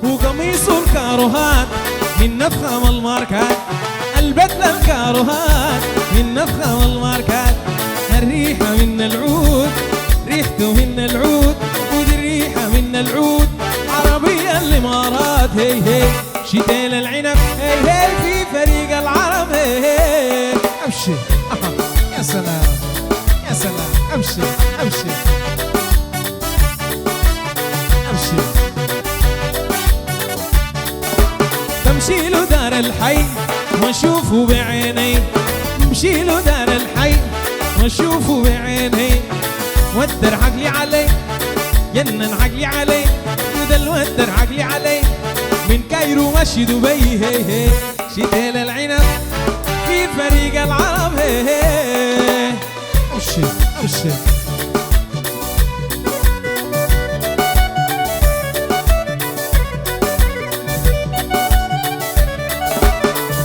وقميص الكاروهات من نفخم الماركات، البدلة الكاروهات من نفخم الماركات، الريحة من العود ريحته من العود، ودي الريحة من العود عربية الإمارات. هي هي شتيل العنب هي هي في فريق العرب. هي هي أبشر يا سلام يا سلام، أبشر أبشر أبشر. بمشي له دار الحي واشوفه بعيني، بمشي له دار الحي واشوفه بعيني، ودر عقلي علي جنن عقلي علي، ودل ودر عقلي علي من كايرو مشي دبي. هي هي شتيل العنب في فريق العرب. هي هي أبشر أبشر.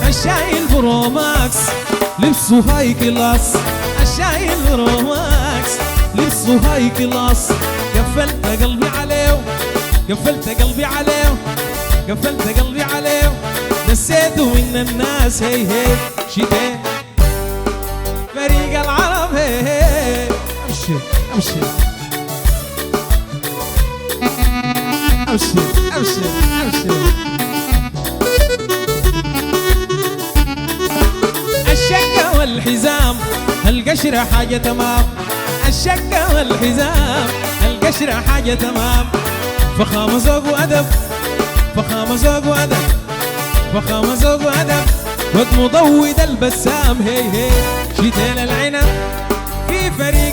الشايل بروماكس لبسه هاي كلاس، الشايل بروماكس لبسه هاي كلاس، قفلت قلبي عليه قفلت قلبي عليه قفلت قلبي عليه، نسيته من الناس. هي هي شتيل فريق العرب. هي هي أبشر أبشر أبشر أبشر أبشر. الشقة والحزام القشرة حاجة تمام، الشقة والحزام القشرة حاجة تمام، فخامة ذوق وأدب فخامة ذوق وأدب فخامة ذوق وأدب، واد مضود البسام. هي هي شتيل العنب في فريق